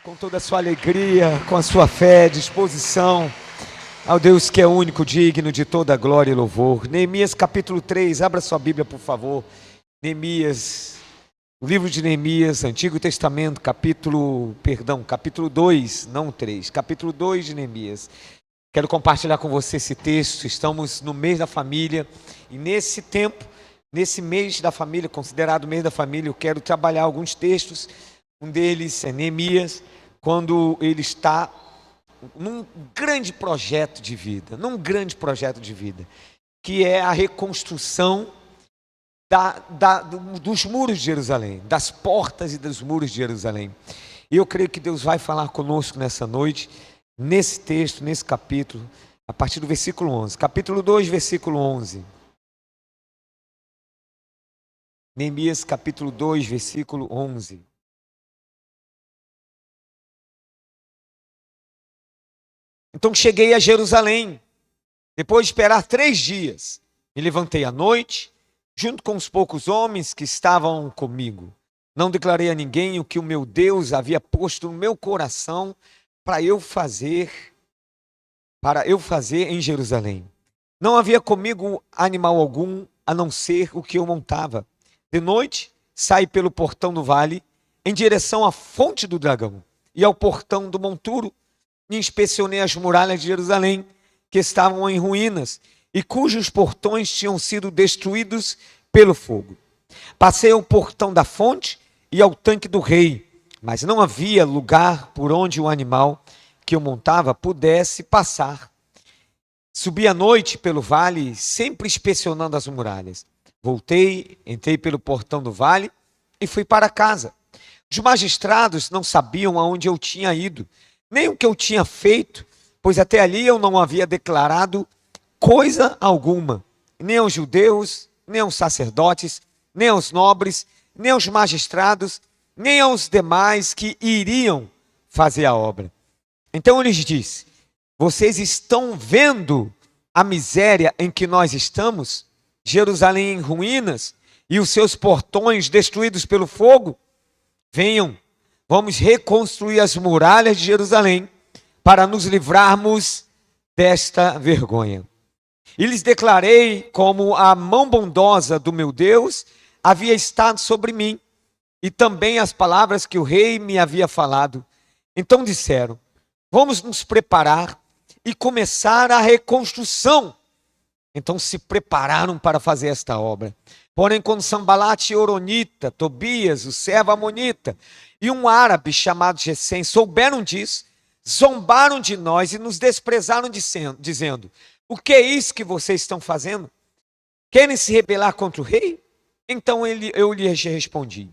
com toda a sua alegria, com a sua fé, disposição ao Deus que é único, digno de toda glória e louvor. Neemias capítulo 3, abra sua Bíblia por favor. Neemias, o livro de Neemias, Antigo Testamento, capítulo 2, não 3, capítulo 2 de Neemias. Quero compartilhar com você esse texto. Estamos no mês da família e nesse tempo, nesse mês da família, considerado mês da família, eu quero trabalhar alguns textos. Um deles é Neemias, quando ele está num grande projeto de vida, que é a reconstrução dos muros de Jerusalém, das portas e dos muros de Jerusalém. E eu creio que Deus vai falar conosco nessa noite, nesse texto, nesse capítulo, a partir do versículo 11. Capítulo 2, versículo 11. Neemias capítulo 2, versículo 11. Então cheguei a Jerusalém, depois de esperar 3 dias, me levantei à noite, junto com os poucos homens que estavam comigo. Não declarei a ninguém o que o meu Deus havia posto no meu coração para eu fazer em Jerusalém. Não havia comigo animal algum, a não ser o que eu montava. De noite, saí pelo portão do vale, em direção à fonte do dragão e ao portão do monturo, e inspecionei as muralhas de Jerusalém, que estavam em ruínas, e cujos portões tinham sido destruídos pelo fogo. Passei ao portão da fonte e ao tanque do rei, mas não havia lugar por onde o animal que eu montava pudesse passar. Subi à noite pelo vale, sempre inspecionando as muralhas. Voltei, entrei pelo portão do vale e fui para casa. Os magistrados não sabiam aonde eu tinha ido, nem o que eu tinha feito, pois até ali eu não havia declarado coisa alguma, nem aos judeus, nem aos sacerdotes, nem aos nobres, nem aos magistrados, nem aos demais que iriam fazer a obra. Então eu lhes disse: vocês estão vendo a miséria em que nós estamos? Jerusalém em ruínas e os seus portões destruídos pelo fogo? Venham, vamos reconstruir as muralhas de Jerusalém para nos livrarmos desta vergonha. E lhes declarei como a mão bondosa do meu Deus havia estado sobre mim, e também as palavras que o rei me havia falado. Então disseram: vamos nos preparar e começar a reconstrução. Então se prepararam para fazer esta obra. Porém, quando Sambalate e Oronita, Tobias, o servo amonita, e um árabe chamado Gesem souberam disso, zombaram de nós e nos desprezaram, dizendo: o que é isso que vocês estão fazendo? Querem se rebelar contra o rei? Então eu lhes respondi: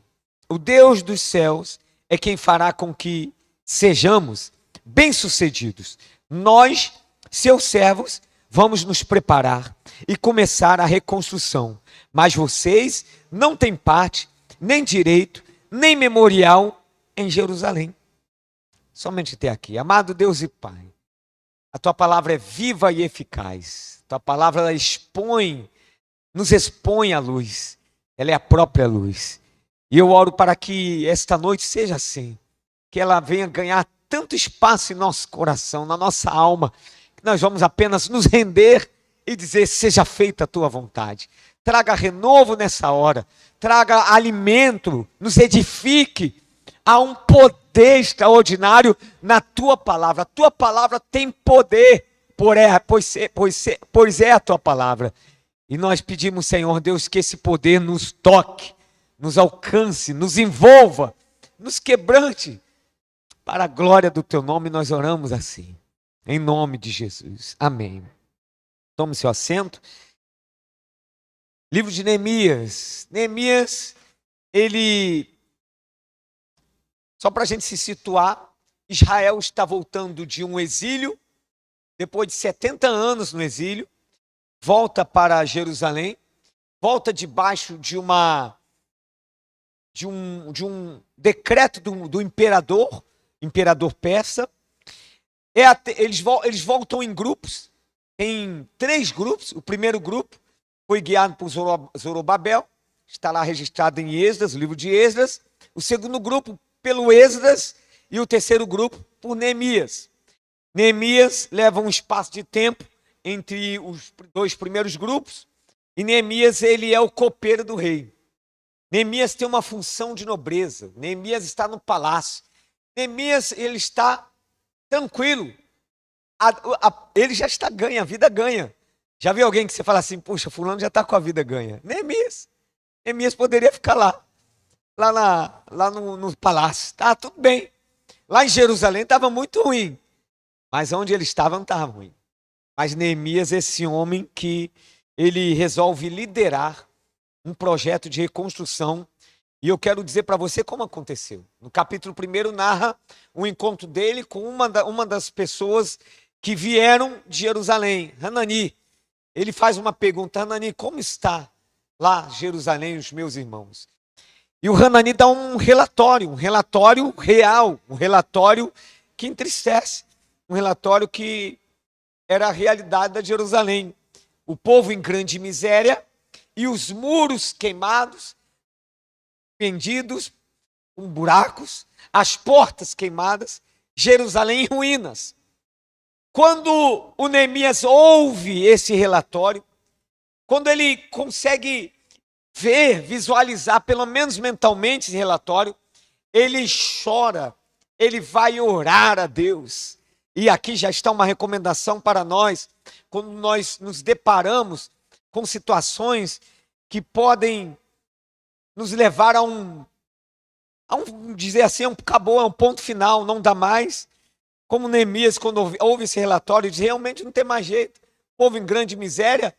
o Deus dos céus é quem fará com que sejamos bem-sucedidos. Nós, seus servos, vamos nos preparar e começar a reconstrução. Mas vocês não têm parte, nem direito, nem memorial em Jerusalém. Somente até aqui. Amado Deus e Pai, a Tua palavra é viva e eficaz. A Tua palavra ela nos expõe à luz. Ela é a própria luz. E eu oro para que esta noite seja assim. Que ela venha ganhar tanto espaço em nosso coração, na nossa alma, que nós vamos apenas nos render e dizer: seja feita a Tua vontade. Traga renovo nessa hora. Traga alimento, nos edifique. Há um poder extraordinário na Tua palavra. A Tua palavra tem poder, pois é a Tua palavra. E nós pedimos, Senhor Deus, que esse poder nos toque, nos alcance, nos envolva, nos quebrante. Para a glória do Teu nome nós oramos assim. Em nome de Jesus. Amém. Tome seu assento. Livro de Neemias. Neemias, só para a gente se situar, Israel está voltando de um exílio, depois de 70 anos no exílio, volta para Jerusalém, volta debaixo de um decreto do imperador persa. Eles voltam em grupos, em 3 grupos. O primeiro grupo foi guiado por Zorobabel, está lá registrado em Esdras, o livro de Esdras. O segundo grupo, pelo Esdras, e o terceiro grupo por Neemias. Neemias leva um espaço de tempo entre os dois primeiros grupos, e Neemias, ele é o copeiro do rei. Neemias tem uma função de nobreza. Neemias está no palácio. Neemias, ele está tranquilo. Ele já está ganho, a vida ganha. Já viu alguém que você fala assim, puxa, fulano já está com a vida ganha? Neemias. Neemias poderia ficar lá no palácio. Tá tudo bem. Lá em Jerusalém estava muito ruim. Mas onde ele estava não estava ruim. Mas Neemias, esse homem que ele resolve liderar um projeto de reconstrução. E eu quero dizer para você como aconteceu. No capítulo 1 narra um encontro dele com uma das pessoas que vieram de Jerusalém, Hanani. Ele faz uma pergunta: Hanani, como está lá Jerusalém, os meus irmãos? E o Hanani dá um relatório real, um relatório que entristece, um relatório que era a realidade da Jerusalém. O povo em grande miséria e os muros queimados, fendidos, com buracos, as portas queimadas, Jerusalém em ruínas. Quando o Neemias ouve esse relatório, quando ele consegue ver, visualizar, pelo menos mentalmente, esse relatório, ele chora, ele vai orar a Deus. E aqui já está uma recomendação para nós, quando nós nos deparamos com situações que podem nos levar a um dizer assim, acabou, é um ponto final, não dá mais. Como Neemias, quando ouve esse relatório, diz, realmente não tem mais jeito. Povo em grande miséria,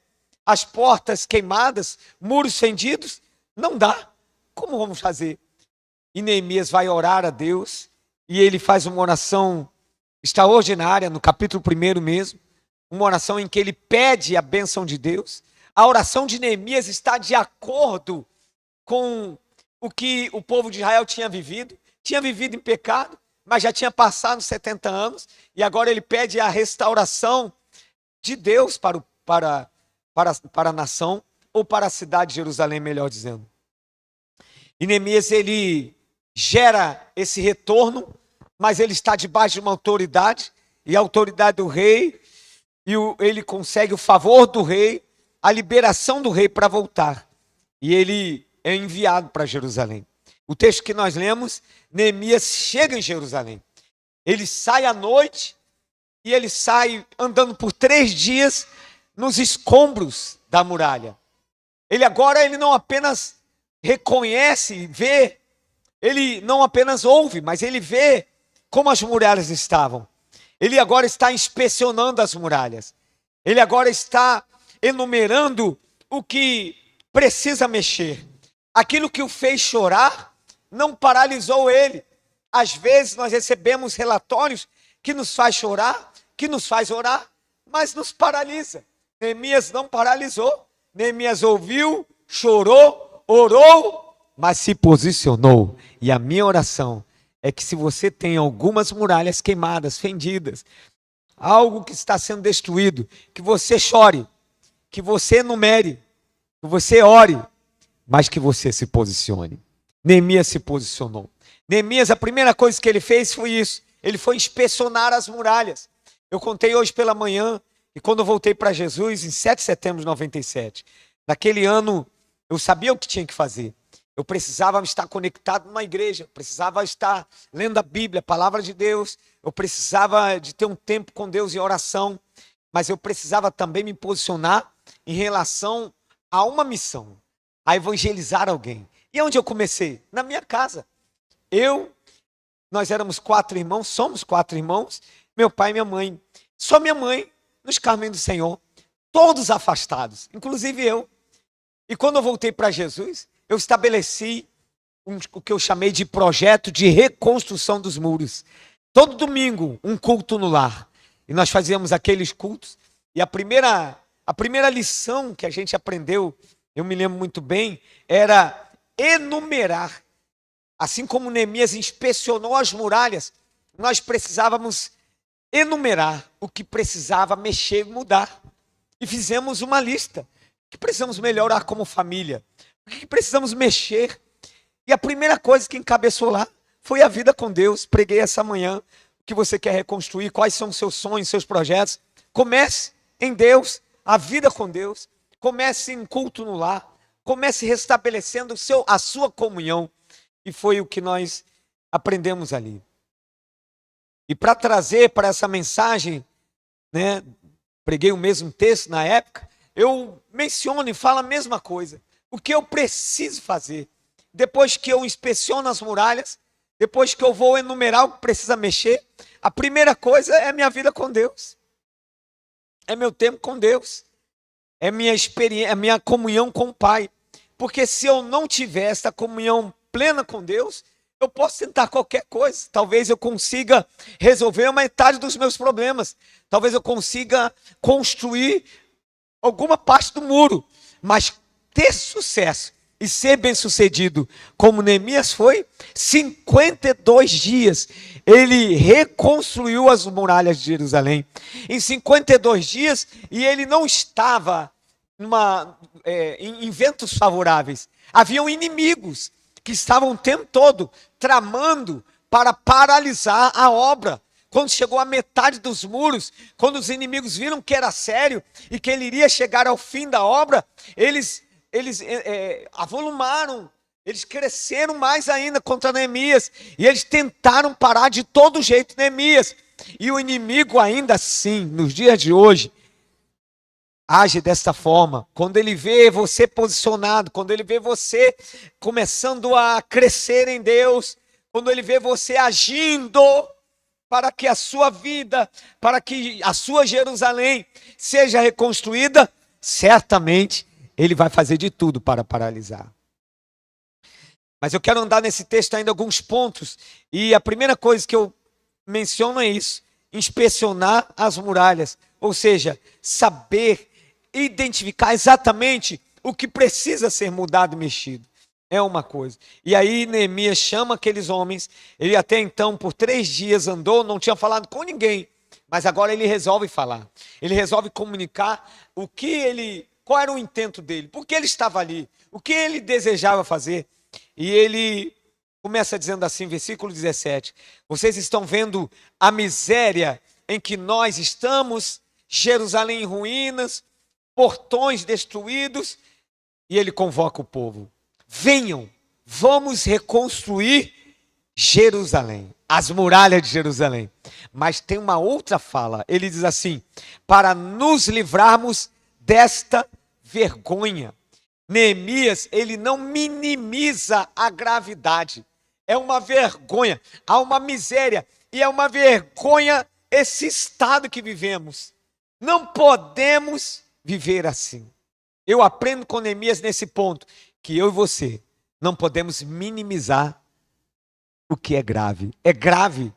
as portas queimadas, muros fendidos, não dá. Como vamos fazer? E Neemias vai orar a Deus, e ele faz uma oração extraordinária, no capítulo 1 mesmo, uma oração em que ele pede a bênção de Deus. A oração de Neemias está de acordo com o que o povo de Israel tinha vivido em pecado, mas já tinha passado 70 anos, e agora ele pede a restauração de Deus para a nação, ou para a cidade de Jerusalém, melhor dizendo. E Neemias, ele gera esse retorno, mas ele está debaixo de uma autoridade, e a autoridade do rei, e ele consegue o favor do rei, a liberação do rei para voltar. E ele é enviado para Jerusalém. O texto que nós lemos, Neemias chega em Jerusalém. Ele sai à noite, e ele sai andando por 3 dias nos escombros da muralha. Ele não apenas reconhece, vê, ele não apenas ouve, mas ele vê como as muralhas estavam. Ele agora está inspecionando as muralhas. Ele agora está enumerando o que precisa mexer. Aquilo que o fez chorar não paralisou ele. Às vezes nós recebemos relatórios que nos faz chorar, que nos faz orar, mas nos paralisa. Neemias não paralisou. Neemias ouviu, chorou, orou, mas se posicionou. E a minha oração é que se você tem algumas muralhas queimadas, fendidas, algo que está sendo destruído, que você chore, que você enumere, que você ore, mas que você se posicione. Neemias se posicionou. Neemias, a primeira coisa que ele fez foi isso. Ele foi inspecionar as muralhas. Eu contei hoje pela manhã, e quando eu voltei para Jesus, em 7 de setembro de 97, naquele ano, eu sabia o que tinha que fazer. Eu precisava estar conectado numa igreja, eu precisava estar lendo a Bíblia, a palavra de Deus, eu precisava de ter um tempo com Deus em oração, mas eu precisava também me posicionar em relação a uma missão, a evangelizar alguém. E onde eu comecei? Na minha casa. Nós éramos 4 irmãos, somos 4 irmãos, meu pai e minha mãe. Só minha mãe nos caminhos do Senhor, todos afastados, inclusive eu. E quando eu voltei para Jesus, eu estabeleci o que eu chamei de projeto de reconstrução dos muros. Todo domingo, um culto no lar. E nós fazíamos aqueles cultos. E a primeira lição que a gente aprendeu, eu me lembro muito bem, era enumerar. Assim como Neemias inspecionou as muralhas, nós precisávamos enumerar o que precisava mexer e mudar. E fizemos uma lista. O que precisamos melhorar como família? O que precisamos mexer? E a primeira coisa que encabeçou lá foi a vida com Deus. Preguei essa manhã. O que você quer reconstruir? Quais são os seus sonhos, seus projetos? Comece em Deus, a vida com Deus. Comece em culto no lar. Comece restabelecendo a sua comunhão. E foi o que nós aprendemos ali. E para trazer para essa mensagem, né, preguei o mesmo texto na época, eu menciono e falo a mesma coisa. O que eu preciso fazer? Depois que eu inspeciono as muralhas, depois que eu vou enumerar o que precisa mexer, a primeira coisa é minha vida com Deus. É meu tempo com Deus. É minha experiência, é minha comunhão com o Pai. Porque se eu não tiver essa comunhão plena com Deus, eu posso tentar qualquer coisa. Talvez eu consiga resolver a metade dos meus problemas. Talvez eu consiga construir alguma parte do muro. Mas ter sucesso e ser bem-sucedido, como Neemias foi, 52 dias, ele reconstruiu as muralhas de Jerusalém. Em 52 dias, e ele não estava em ventos favoráveis. Haviam inimigos que estavam o tempo todo tramando para paralisar a obra. Quando chegou a metade dos muros, quando os inimigos viram que era sério e que ele iria chegar ao fim da obra, eles avolumaram, eles cresceram mais ainda contra Neemias, e eles tentaram parar de todo jeito Neemias. E o inimigo ainda assim, nos dias de hoje, age desta forma. Quando ele vê você posicionado, quando ele vê você começando a crescer em Deus, quando ele vê você agindo para que a sua vida, para que a sua Jerusalém seja reconstruída, certamente ele vai fazer de tudo para paralisar. Mas eu quero andar nesse texto ainda alguns pontos, e a primeira coisa que eu menciono é isso: inspecionar as muralhas, ou seja, saber identificar exatamente o que precisa ser mudado e mexido. É uma coisa. E aí Neemias chama aqueles homens. Ele até então por 3 dias andou, não tinha falado com ninguém, mas agora ele resolve falar. Ele resolve comunicar qual era o intento dele, por que ele estava ali, o que ele desejava fazer. E ele começa dizendo assim, versículo 17: vocês estão vendo a miséria em que nós estamos, Jerusalém em ruínas, portões destruídos. E ele convoca o povo: venham, vamos reconstruir Jerusalém, as muralhas de Jerusalém. Mas tem uma outra fala, ele diz assim: para nos livrarmos desta vergonha. Neemias, ele não minimiza a gravidade. É uma vergonha, há uma miséria, e é uma vergonha esse estado que vivemos. Não podemos viver assim. Eu aprendo com Neemias nesse ponto, que eu e você não podemos minimizar o que é grave. É grave,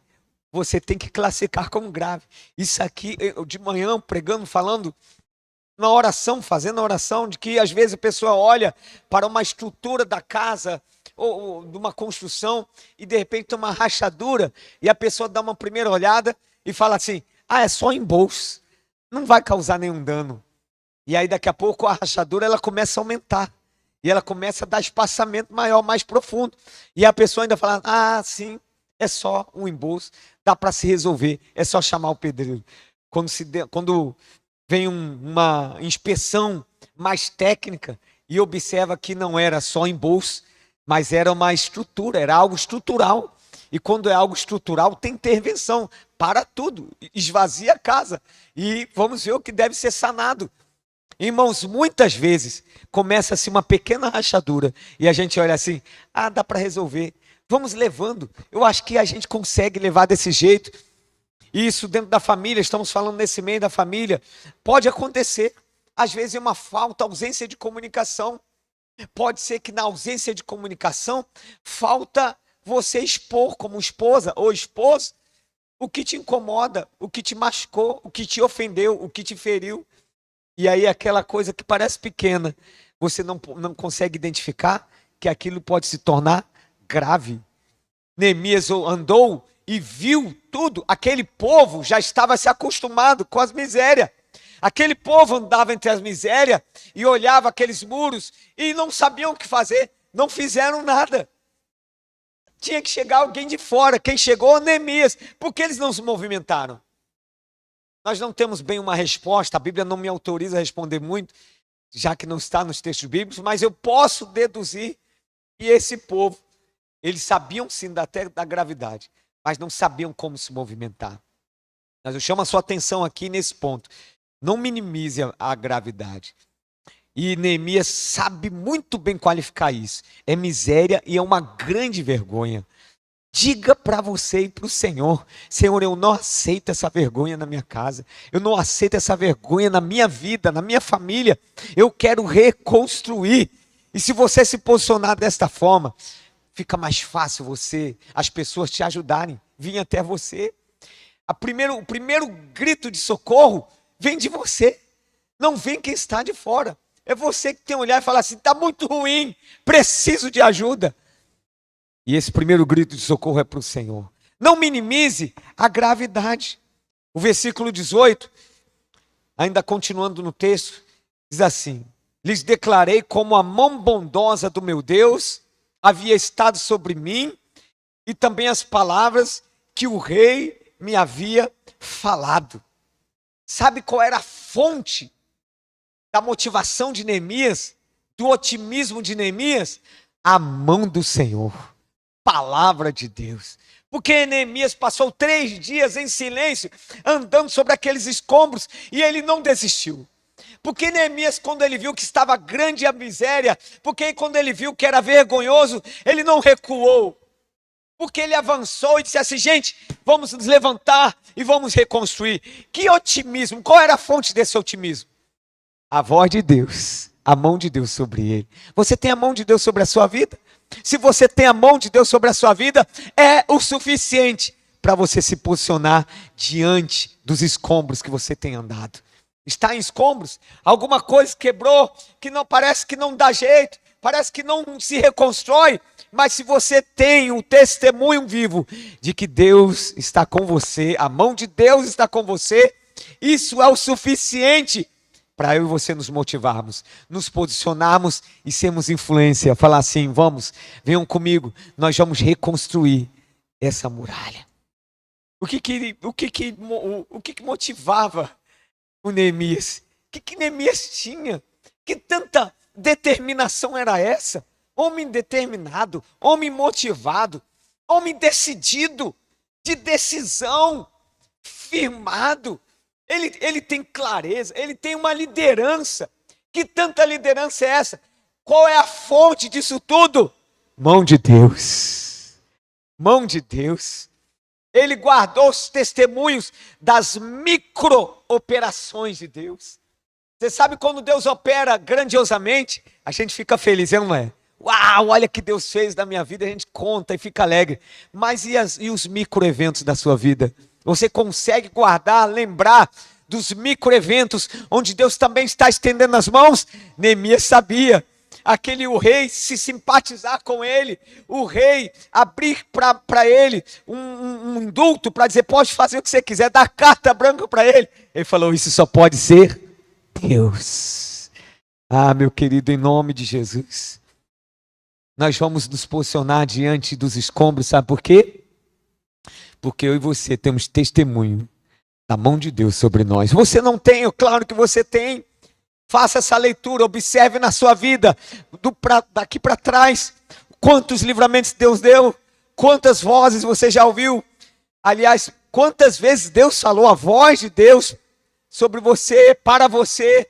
você tem que classificar como grave. Isso aqui, eu de manhã pregando, falando na oração, fazendo a oração, de que às vezes a pessoa olha para uma estrutura da casa ou de uma construção e de repente tem uma rachadura, e a pessoa dá uma primeira olhada e fala assim: é só embolso, não vai causar nenhum dano. E aí daqui a pouco a rachadura ela começa a aumentar, e ela começa a dar espaço maior, mais profundo, e a pessoa ainda fala: sim, é só um embolso, dá para se resolver, é só chamar o pedreiro. Quando vem uma inspeção mais técnica e observa que não era só embolso, mas era uma estrutura, era algo estrutural. E quando é algo estrutural, tem intervenção, para tudo, esvazia a casa e vamos ver o que deve ser sanado. Irmãos, muitas vezes começa-se uma pequena rachadura e a gente olha assim: dá para resolver, vamos levando. Eu acho que a gente consegue levar desse jeito. Isso dentro da família, estamos falando nesse meio da família, pode acontecer. Às vezes é uma falta, ausência de comunicação. Pode ser que na ausência de comunicação, falta você expor como esposa ou esposo o que te incomoda, o que te machucou, o que te ofendeu, o que te feriu. E aí aquela coisa que parece pequena, você não consegue identificar que aquilo pode se tornar grave. Neemias andou e viu tudo. Aquele povo já estava se acostumado com as misérias. Aquele povo andava entre as misérias e olhava aqueles muros e não sabiam o que fazer, não fizeram nada. Tinha que chegar alguém de fora. Quem chegou? Neemias. Por que eles não se movimentaram? Nós não temos bem uma resposta, a Bíblia não me autoriza a responder muito, já que não está nos textos bíblicos, mas eu posso deduzir que esse povo, eles sabiam sim até da gravidade, mas não sabiam como se movimentar. Mas eu chamo a sua atenção aqui nesse ponto. Não minimize a gravidade. E Neemias sabe muito bem qualificar isso. É miséria e é uma grande vergonha. Diga para você e para o Senhor: Senhor, eu não aceito essa vergonha na minha casa. Eu não aceito essa vergonha na minha vida, na minha família. Eu quero reconstruir. E se você se posicionar desta forma, fica mais fácil as pessoas te ajudarem, vir até você. O primeiro grito de socorro vem de você. Não vem quem está de fora. É você que tem que olhar e falar assim: está muito ruim, preciso de ajuda. E esse primeiro grito de socorro é para o Senhor. Não minimize a gravidade. O versículo 18, ainda continuando no texto, diz assim: lhes declarei como a mão bondosa do meu Deus havia estado sobre mim, e também as palavras que o rei me havia falado. Sabe qual era a fonte da motivação de Neemias, do otimismo de Neemias? A mão do Senhor, palavra de Deus. Porque Neemias passou 3 dias em silêncio, andando sobre aqueles escombros, e ele não desistiu. Porque Neemias, quando ele viu que estava grande a miséria, porque quando ele viu que era vergonhoso, ele não recuou. Porque ele avançou e disse assim: gente, vamos nos levantar e vamos reconstruir. Que otimismo! Qual era a fonte desse otimismo? A voz de Deus, a mão de Deus sobre ele. Você tem a mão de Deus sobre a sua vida? Se você tem a mão de Deus sobre a sua vida, é o suficiente para você se posicionar diante dos escombros que você tem andado. Está em escombros? Alguma coisa quebrou, que não parece que não dá jeito, parece que não se reconstrói, mas se você tem um testemunho vivo de que Deus está com você, a mão de Deus está com você, isso é o suficiente para eu e você nos motivarmos, nos posicionarmos e sermos influência. Falar assim: vamos, venham comigo, nós vamos reconstruir essa muralha. O que motivava o Neemias? O que Neemias tinha? Que tanta determinação era essa? Homem determinado, homem motivado, homem decidido, de decisão, firmado. Ele tem clareza, ele tem uma liderança. Que tanta liderança é essa? Qual é a fonte disso tudo? Mão de Deus. Mão de Deus. Ele guardou os testemunhos das micro-operações de Deus. Você sabe quando Deus opera grandiosamente, a gente fica feliz, não é? Uau, olha o que Deus fez na minha vida, a gente conta e fica alegre. Mas e os microeventos da sua vida? Você consegue guardar, lembrar dos microeventos onde Deus também está estendendo as mãos? Neemias sabia. O rei se simpatizar com ele, o rei abrir para ele um indulto para dizer: pode fazer o que você quiser, dar carta branca para ele. Ele falou: isso só pode ser Deus. Ah, meu querido, em nome de Jesus, nós vamos nos posicionar diante dos escombros, sabe por quê? Porque eu e você temos testemunho da mão de Deus sobre nós. Você não tem? Claro que você tem. Faça essa leitura, observe na sua vida, daqui para trás, quantos livramentos Deus deu, quantas vozes você já ouviu. Aliás, quantas vezes Deus falou a voz de Deus sobre você, para você.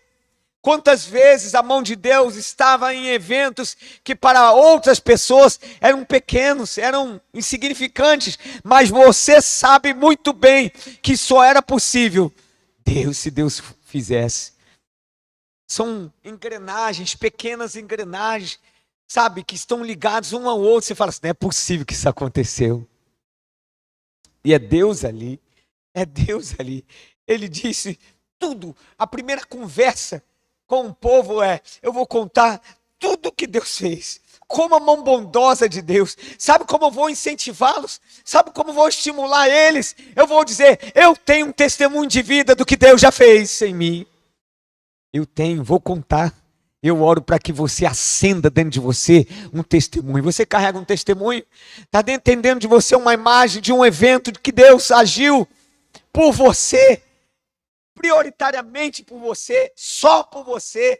Quantas vezes a mão de Deus estava em eventos que para outras pessoas eram pequenos, eram insignificantes, mas você sabe muito bem que só era possível se Deus fizesse. São engrenagens, pequenas engrenagens, sabe, que estão ligados um ao outro. Você fala assim: não é possível que isso aconteceu. E é Deus ali, é Deus ali. Ele disse tudo. A primeira conversa com o povo eu vou contar tudo que Deus fez, como a mão bondosa de Deus. Sabe como eu vou incentivá-los? Sabe como eu vou estimular eles? Eu vou dizer: eu tenho um testemunho de vida do que Deus já fez em mim. Eu tenho, vou contar. Eu oro para que você acenda dentro de você um testemunho. Você carrega um testemunho, está dentro de você uma imagem de um evento de que Deus agiu por você, prioritariamente por você, só por você.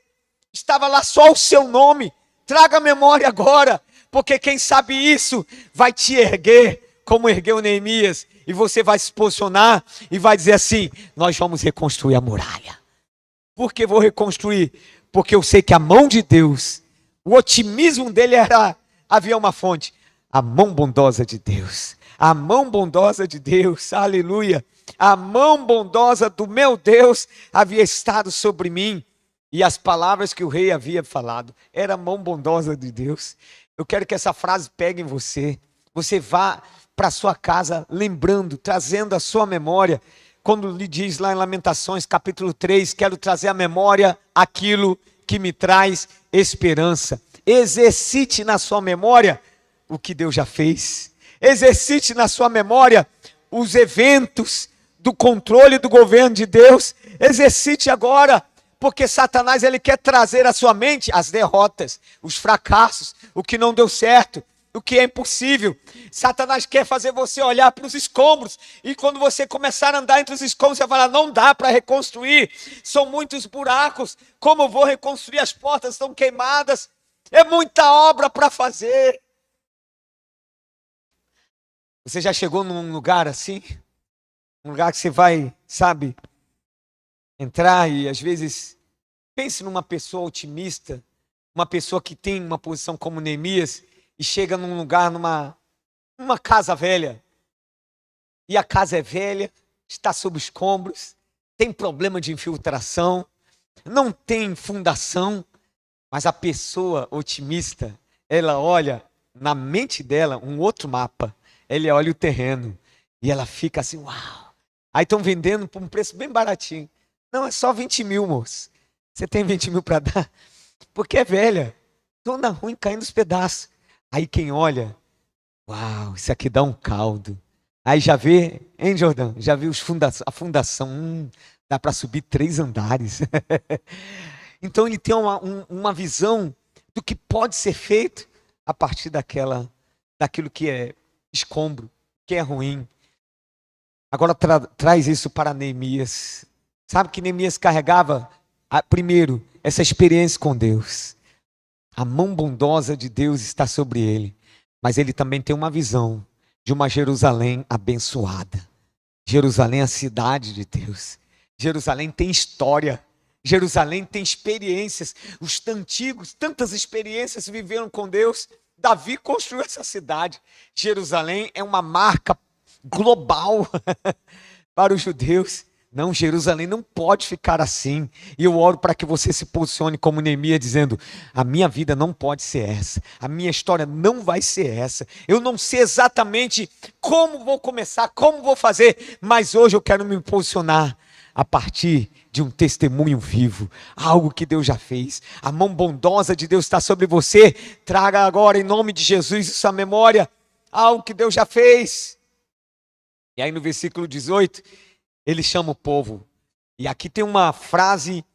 Estava lá só o seu nome. Traga a memória agora, porque quem sabe isso vai te erguer, como ergueu Neemias, e você vai se posicionar e vai dizer assim: nós vamos reconstruir a muralha. Por que vou reconstruir? Porque eu sei que a mão de Deus, o otimismo dele havia uma fonte, a mão bondosa de Deus, a mão bondosa de Deus, aleluia, a mão bondosa do meu Deus havia estado sobre mim, e as palavras que o rei havia falado, era a mão bondosa de Deus. Eu quero que essa frase pegue em você, você vá para sua casa lembrando, trazendo a sua memória, quando lhe diz lá em Lamentações, capítulo 3, quero trazer à memória aquilo que me traz esperança. Exercite na sua memória o que Deus já fez. Exercite na sua memória os eventos do controle do governo de Deus. Exercite agora, porque Satanás ele quer trazer à sua mente as derrotas, os fracassos, o que não deu certo, o que é impossível. Satanás quer fazer você olhar para os escombros, e quando você começar a andar entre os escombros, você vai falar: não dá para reconstruir, são muitos buracos, como eu vou reconstruir? As portas estão queimadas, é muita obra para fazer. Você já chegou num lugar assim? Um lugar que você vai, sabe, entrar e às vezes, pense numa pessoa otimista, uma pessoa que tem uma posição como Neemias, e chega num lugar, numa casa velha, e a casa é velha, está sob escombros, tem problema de infiltração, não tem fundação, mas a pessoa otimista, ela olha na mente dela um outro mapa, ela olha o terreno, e ela fica assim: uau! Aí estão vendendo por um preço bem baratinho. Não, é só 20 mil, moço. Você tem 20 mil para dar? Porque é velha, toda ruim, caindo os pedaços. Aí quem olha, uau, isso aqui dá um caldo. Aí já vê, hein, Jordão? Já viu a fundação, dá para subir 3 andares. Então ele tem uma visão do que pode ser feito a partir daquilo que é escombro, que é ruim. Agora traz isso para Neemias. Sabe que Neemias carregava, primeiro, essa experiência com Deus. A mão bondosa de Deus está sobre ele. Mas ele também tem uma visão de uma Jerusalém abençoada. Jerusalém é a cidade de Deus. Jerusalém tem história. Jerusalém tem experiências. Os antigos, tantas experiências viveram com Deus. Davi construiu essa cidade. Jerusalém é uma marca global para os judeus. Não, Jerusalém não pode ficar assim. E eu oro para que você se posicione como Neemias, dizendo: a minha vida não pode ser essa, a minha história não vai ser essa. Eu não sei exatamente como vou começar, como vou fazer, mas hoje eu quero me posicionar a partir de um testemunho vivo, algo que Deus já fez. A mão bondosa de Deus está sobre você. Traga agora, em nome de Jesus, isso à memória, algo que Deus já fez. E aí no versículo 18, ele chama o povo. E aqui tem uma frase,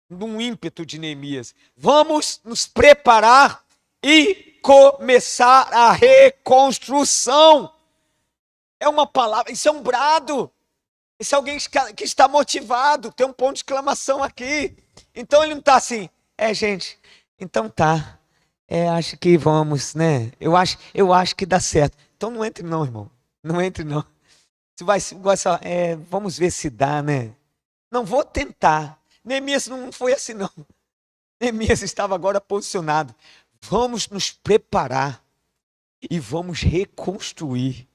num ímpeto de Neemias: vamos nos preparar e começar a reconstrução. É uma palavra, isso é um brado. Isso é alguém que está motivado, tem um ponto de exclamação aqui. Então ele não está assim: gente, então tá, acho que vamos, né? Eu acho que dá certo. Então não entre não, irmão, não entre não. Vamos ver se dá, né? Não vou tentar. Neemias não foi assim não. Neemias estava agora posicionado. Vamos nos preparar e vamos reconstruir.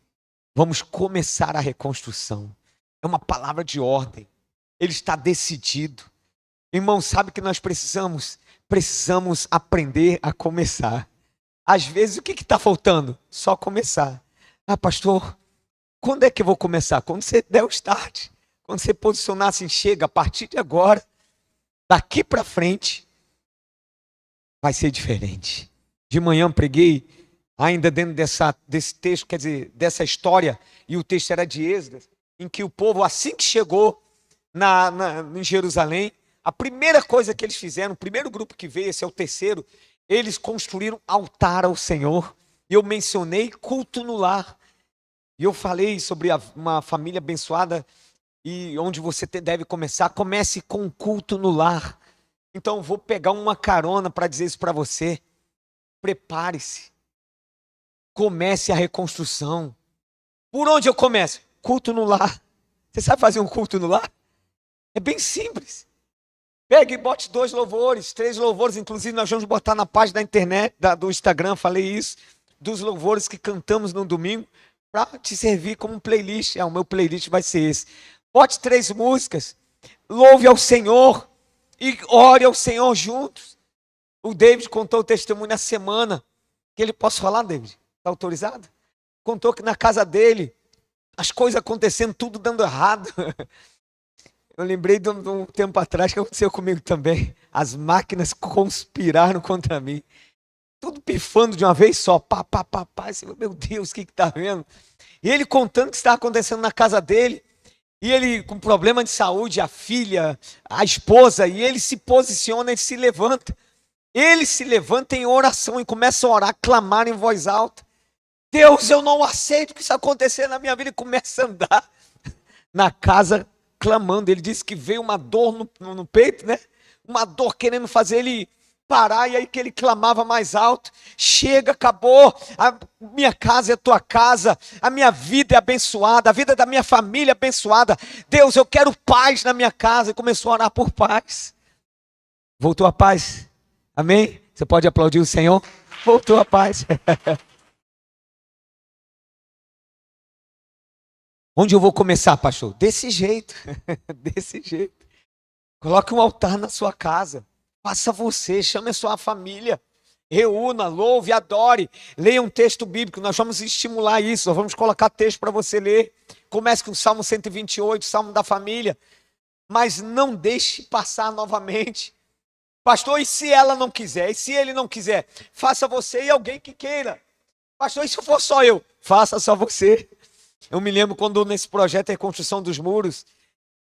Vamos começar a reconstrução. É uma palavra de ordem. Ele está decidido. Irmão, sabe que nós precisamos? Precisamos aprender a começar. Às vezes, o que está faltando? Só começar. Ah, pastor, quando é que eu vou começar? Quando você der o start. Quando você posicionar assim: chega, a partir de agora, daqui para frente, vai ser diferente. De manhã preguei, ainda dentro desse texto, quer dizer, dessa história, e o texto era de Esdras, em que o povo, assim que chegou em Jerusalém, A primeira coisa que eles fizeram, o primeiro grupo que veio, esse é o terceiro, eles construíram altar ao Senhor. E eu mencionei culto no lar. E eu falei sobre uma família abençoada e onde você deve começar. Comece com um culto no lar. Então eu vou pegar uma carona para dizer isso para você. Prepare-se. Comece a reconstrução. Por onde eu começo? Culto no lar. Você sabe fazer um culto no lar? É bem simples. Pegue e bote 2 louvores, 3 louvores. Inclusive nós vamos botar na página da internet, do Instagram, falei isso. Dos louvores que cantamos no domingo. Para te servir como um playlist. O meu playlist vai ser esse. Bote 3 músicas. Louve ao Senhor. E ore ao Senhor juntos. O David contou o testemunho na semana. Que ele, posso falar, David? Está autorizado? Contou que na casa dele, as coisas acontecendo, tudo dando errado. Eu lembrei de um tempo atrás que aconteceu comigo também. As máquinas conspiraram contra mim. Tudo pifando de uma vez só. Pá, pá, pá, pá. Meu Deus, o que está vendo? E ele contando o que estava acontecendo na casa dele. E ele com problema de saúde, a filha, a esposa. E ele se posiciona, ele se levanta. Ele se levanta em oração e começa a orar, clamar em voz alta. Deus, eu não aceito que isso aconteça na minha vida. E começa a andar na casa clamando. Ele disse que veio uma dor no peito, né? Uma dor querendo fazer ele parar. E aí que ele clamava mais alto. Chega, acabou. A minha casa é a tua casa. A minha vida é abençoada. A vida da minha família é abençoada. Deus, eu quero paz na minha casa. E começou a orar por paz. Voltou a paz. Amém? Você pode aplaudir o Senhor? Voltou a paz. Onde eu vou começar, pastor? Desse jeito. Desse jeito. Coloque um altar na sua casa. Faça você, chame a sua família. Reúna, louve, adore. Leia um texto bíblico. Nós vamos estimular isso. Nós vamos colocar texto para você ler. Comece com o Salmo 128, Salmo da família. Mas não deixe passar novamente. Pastor, e se ela não quiser? E se ele não quiser? Faça você e alguém que queira. Pastor, e se for só eu? Faça só você. Eu me lembro quando nesse projeto de reconstrução dos muros,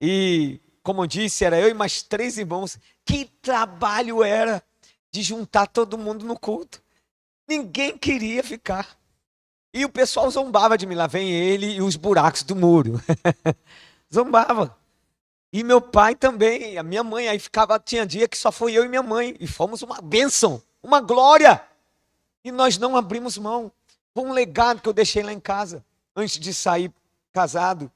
e como eu disse, era eu e mais 3 irmãos. Que trabalho era de juntar todo mundo no culto. Ninguém queria ficar. E o pessoal zombava de mim. Lá vem ele e os buracos do muro. Zombava. E meu pai também, a minha mãe, aí tinha dia que só foi eu e minha mãe, e fomos uma bênção, uma glória, e nós não abrimos mão. Foi um legado que eu deixei lá em casa, antes de sair casado.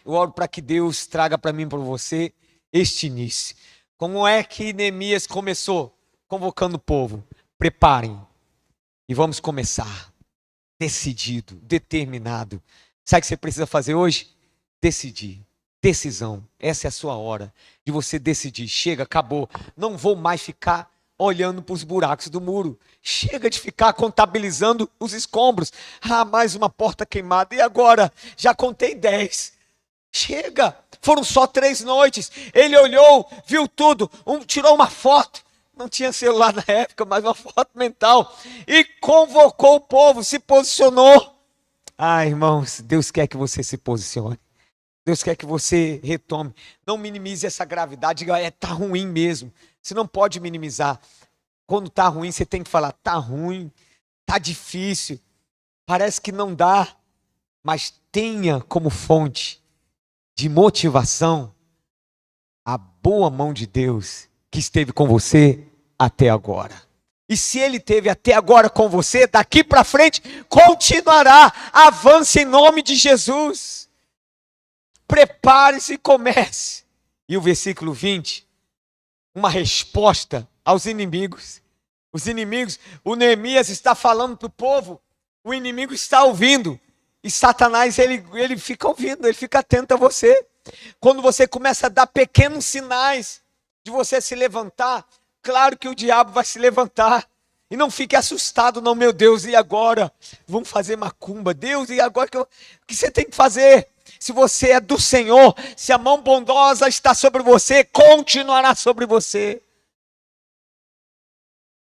Eu oro para que Deus traga para mim e para você este início. Como é que Neemias começou? Convocando o povo. Preparem, e vamos começar, decidido, determinado. Sabe o que você precisa fazer hoje? Decidir. Decisão, essa é a sua hora de você decidir. Chega, acabou, não vou mais ficar olhando para os buracos do muro. Chega de ficar contabilizando os escombros. Mais uma porta queimada, e agora? Já contei 10. Chega, foram só 3 noites. Ele olhou, viu tudo, tirou uma foto. Não tinha celular na época, mas uma foto mental. E convocou o povo, se posicionou. Irmãos, Deus quer que você se posicione. Deus quer que você retome. Não minimize essa gravidade. Diga, tá ruim mesmo. Você não pode minimizar. Quando tá ruim, você tem que falar, tá ruim, tá difícil, parece que não dá. Mas tenha como fonte de motivação a boa mão de Deus que esteve com você até agora. E se Ele esteve até agora com você, daqui para frente, continuará. Avance em nome de Jesus. Prepare-se e comece. E o versículo 20, uma resposta aos inimigos. Os inimigos, o Neemias está falando para o povo, o inimigo está ouvindo. E Satanás, ele fica ouvindo, ele fica atento a você. Quando você começa a dar pequenos sinais de você se levantar, claro que o diabo vai se levantar. E não fique assustado, não, meu Deus, e agora? Vamos fazer macumba. Deus, e agora o que você tem que fazer? Se você é do Senhor, se a mão bondosa está sobre você, continuará sobre você.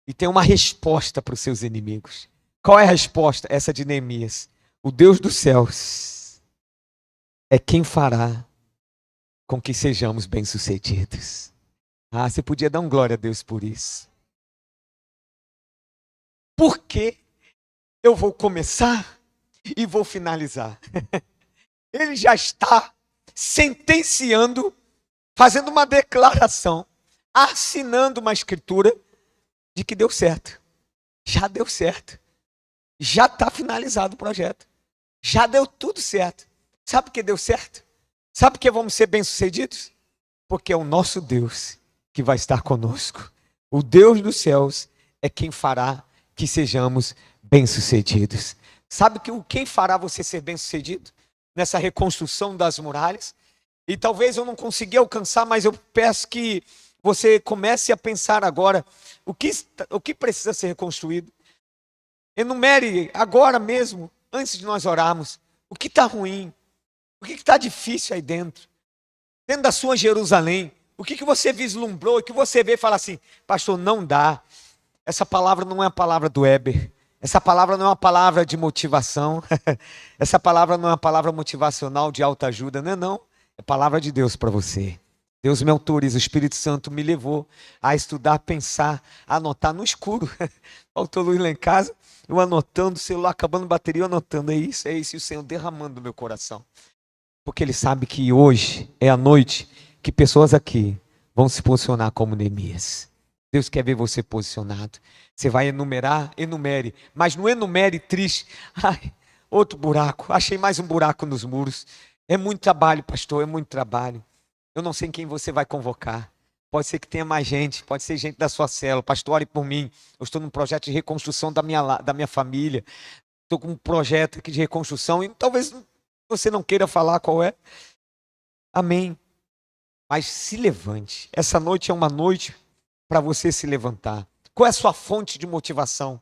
E tem uma resposta para os seus inimigos. Qual é a resposta? Essa de Neemias. O Deus dos céus é quem fará com que sejamos bem-sucedidos. Ah, você podia dar um glória a Deus por isso. Porque eu vou começar e vou finalizar. Ele já está sentenciando, fazendo uma declaração, assinando uma escritura de que deu certo. Já deu certo. Já está finalizado o projeto. Já deu tudo certo. Sabe por que deu certo? Sabe por que vamos ser bem-sucedidos? Porque é o nosso Deus que vai estar conosco. O Deus dos céus é quem fará que sejamos bem-sucedidos. Sabe quem fará você ser bem-sucedido? Nessa reconstrução das muralhas? E talvez eu não consiga alcançar, mas eu peço que você comece a pensar agora o que precisa ser reconstruído. Enumere agora mesmo, antes de nós orarmos, o que está ruim, o que está difícil aí dentro da sua Jerusalém. O que você vislumbrou, o que você vê e fala assim, pastor, não dá. Essa palavra não é a palavra do Weber. Essa palavra não é uma palavra de motivação. Essa palavra não é uma palavra motivacional de autoajuda, não é não. É palavra de Deus para você. Deus me autoriza, o Espírito Santo me levou a estudar, pensar, anotar no escuro. Faltou luz lá em casa, eu anotando, o celular acabando a bateria, eu anotando, é isso, e o Senhor derramando no meu coração. Porque Ele sabe que hoje é a noite que pessoas aqui vão se posicionar como Neemias. Deus quer ver você posicionado. Você vai enumerar, enumere, mas não enumere triste. Ai, outro buraco, achei mais um buraco nos muros. É muito trabalho, pastor, é muito trabalho. Eu não sei quem você vai convocar. Pode ser que tenha mais gente, pode ser gente da sua célula. Pastor, ore por mim. Eu estou num projeto de reconstrução da minha família. Estou com um projeto aqui de reconstrução e talvez você não queira falar qual é. Amém. Mas se levante. Essa noite é uma noite para você se levantar. Qual é a sua fonte de motivação?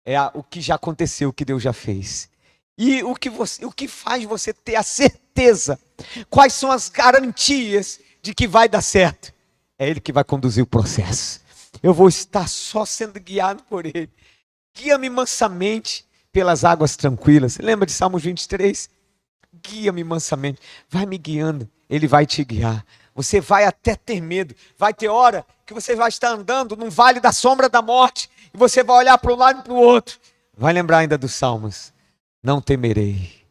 É o que já aconteceu, o que Deus já fez. E o que faz você ter a certeza? Quais são as garantias de que vai dar certo? É Ele que vai conduzir o processo. Eu vou estar só sendo guiado por Ele. Guia-me mansamente pelas águas tranquilas. Você lembra de Salmos 23? Guia-me mansamente. Vai me guiando. Ele vai te guiar. Você vai até ter medo. Vai ter hora que você vai estar andando num vale da sombra da morte. E você vai olhar para um lado e para o outro. Vai lembrar ainda dos Salmos. Não temerei.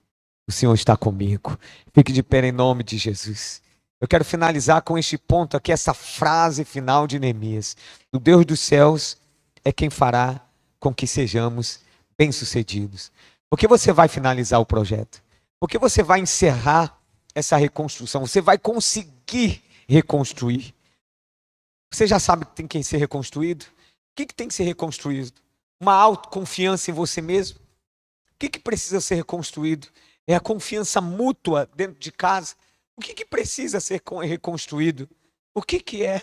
O Senhor está comigo. Fique de pé em nome de Jesus. Eu quero finalizar com este ponto aqui, essa frase final de Neemias. O Deus dos céus é quem fará com que sejamos bem-sucedidos. Porque você vai finalizar o projeto. Porque você vai encerrar essa reconstrução. Você vai conseguir reconstruir. Você já sabe que tem que ser reconstruído? O que tem que ser reconstruído? Uma autoconfiança em você mesmo? O que precisa ser reconstruído? É a confiança mútua dentro de casa. O que precisa ser reconstruído? O que é?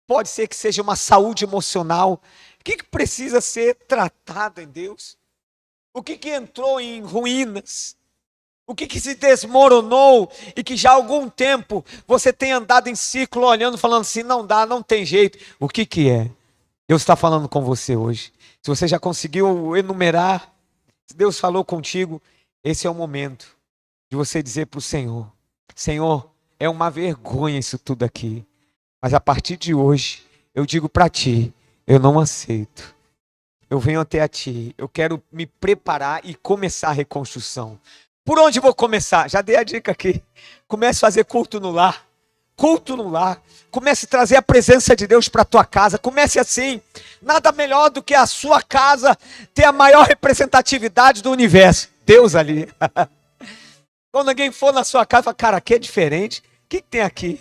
Pode ser que seja uma saúde emocional. O que precisa ser tratado em Deus? O que entrou em ruínas? O que se desmoronou e que já há algum tempo você tem andado em círculo olhando, falando assim, não dá, não tem jeito. O que é? Deus está falando com você hoje. Se você já conseguiu enumerar, se Deus falou contigo, esse é o momento de você dizer para o Senhor, Senhor, é uma vergonha isso tudo aqui, mas a partir de hoje, eu digo para ti, eu não aceito. Eu venho até a ti, eu quero me preparar e começar a reconstrução. Por onde vou começar? Já dei a dica aqui. Comece a fazer culto no lar. Culto no lar. Comece a trazer a presença de Deus para a tua casa. Comece assim. Nada melhor do que a sua casa ter a maior representatividade do universo. Deus ali. Quando alguém for na sua casa, fala, cara, aqui é diferente. O que tem aqui?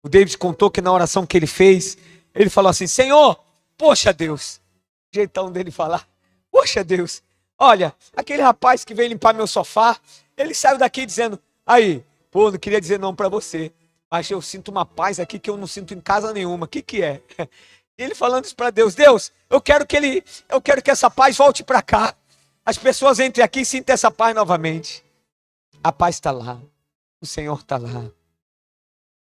O David contou que na oração que ele fez, ele falou assim, Senhor, poxa Deus. O jeitão dele falar, poxa Deus. Olha, aquele rapaz que veio limpar meu sofá, ele saiu daqui dizendo, aí, pô, não queria dizer não para você, mas eu sinto uma paz aqui que eu não sinto em casa nenhuma. O que é? Ele falando isso para Deus, Deus, eu quero que essa paz volte para cá. As pessoas entrem aqui e sintam essa paz novamente. A paz está lá, o Senhor está lá.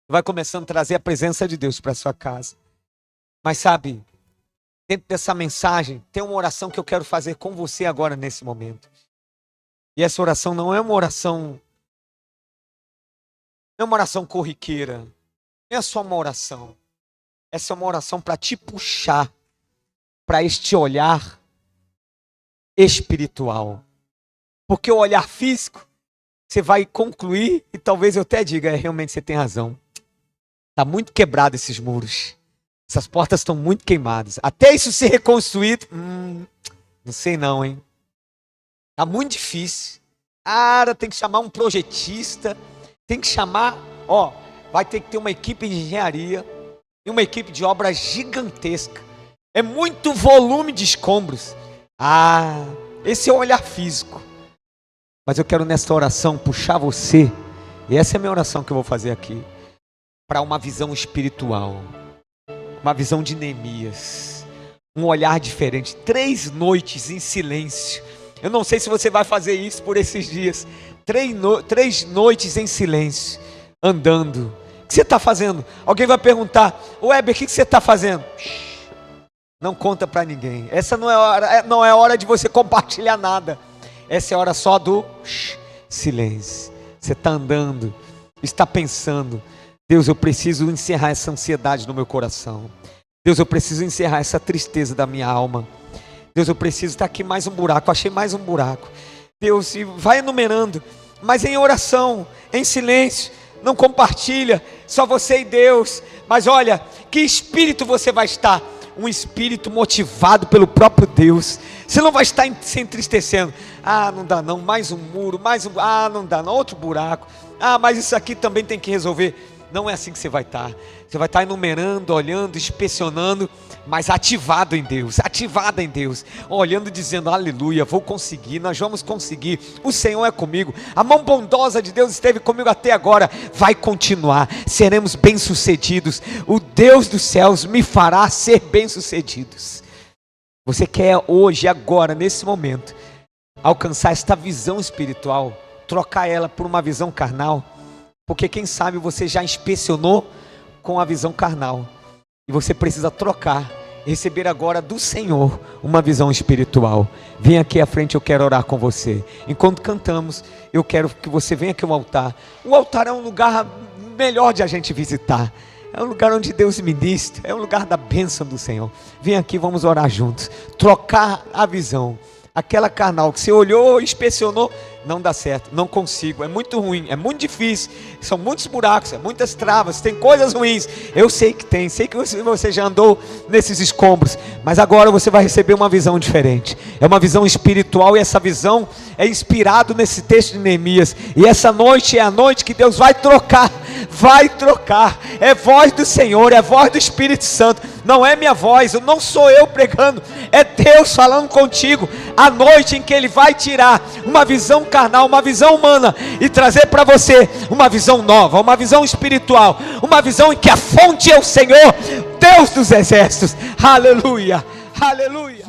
Vai começando a trazer a presença de Deus para sua casa. Mas sabe, dentro dessa mensagem, tem uma oração que eu quero fazer com você agora, nesse momento. E essa oração não é uma oração Não é uma oração corriqueira. Não é só uma oração. Essa é uma oração para te puxar para este olhar espiritual. Porque o olhar físico, você vai concluir, e talvez eu até diga, realmente você tem razão. Está muito quebrado esses muros. Essas portas estão muito queimadas. Até isso ser reconstruído, não sei não, hein? Está muito difícil. Tem que chamar um projetista, tem que chamar, vai ter que ter uma equipe de engenharia e uma equipe de obra gigantesca. É muito volume de escombros. Esse é o olhar físico. Mas eu quero nesta oração puxar você, e essa é a minha oração que eu vou fazer aqui, para uma visão espiritual, uma visão de Neemias, um olhar diferente. 3 noites em silêncio. Eu não sei se você vai fazer isso por esses dias. 3 noites em silêncio, andando. O que você está fazendo? Alguém vai perguntar: Weber, o que você está fazendo? Não conta para ninguém. Essa não é hora de você compartilhar nada. Essa é a hora só do silêncio. Você está andando, está pensando: Deus, eu preciso encerrar essa ansiedade no meu coração. Deus, eu preciso encerrar essa tristeza da minha alma. Deus, eu preciso estar aqui mais um buraco, achei mais um buraco. Deus, e vai enumerando, mas em oração, em silêncio, não compartilha, só você e Deus. Mas olha, que espírito você vai estar? Um espírito motivado pelo próprio Deus. Você não vai estar se entristecendo. Não dá não, mais um muro, não dá não, outro buraco. Mas isso aqui também tem que resolver. Não é assim que você vai estar. Você vai estar enumerando, olhando, inspecionando, mas ativado em Deus, ativada em Deus, olhando, dizendo: aleluia, vou conseguir, nós vamos conseguir, o Senhor é comigo, a mão bondosa de Deus esteve comigo até agora, vai continuar, seremos bem-sucedidos, o Deus dos céus me fará ser bem-sucedidos. Você quer hoje, agora, nesse momento, alcançar esta visão espiritual, trocar ela por uma visão carnal? Porque quem sabe você já inspecionou com a visão carnal, e você precisa trocar, receber agora do Senhor uma visão espiritual. Vem aqui à frente, eu quero orar com você. Enquanto cantamos, eu quero que você venha aqui ao altar. O altar é um lugar melhor de a gente visitar, é um lugar onde Deus ministra, é um lugar da bênção do Senhor. Vem aqui, vamos orar juntos, trocar a visão. Aquela carnal que você olhou, inspecionou, não dá certo, não consigo, é muito ruim, é muito difícil, são muitos buracos, muitas travas, tem coisas ruins, eu sei que tem, sei que você já andou nesses escombros, mas agora você vai receber uma visão diferente, é uma visão espiritual, e essa visão é inspirado nesse texto de Neemias, e essa noite é a noite que Deus vai trocar, é voz do Senhor, é voz do Espírito Santo, não é minha voz, não sou eu pregando, é Deus falando contigo, a noite em que Ele vai tirar uma visão carnal, uma visão humana, e trazer para você uma visão nova, uma visão espiritual, uma visão em que a fonte é o Senhor, Deus dos exércitos. Aleluia, aleluia.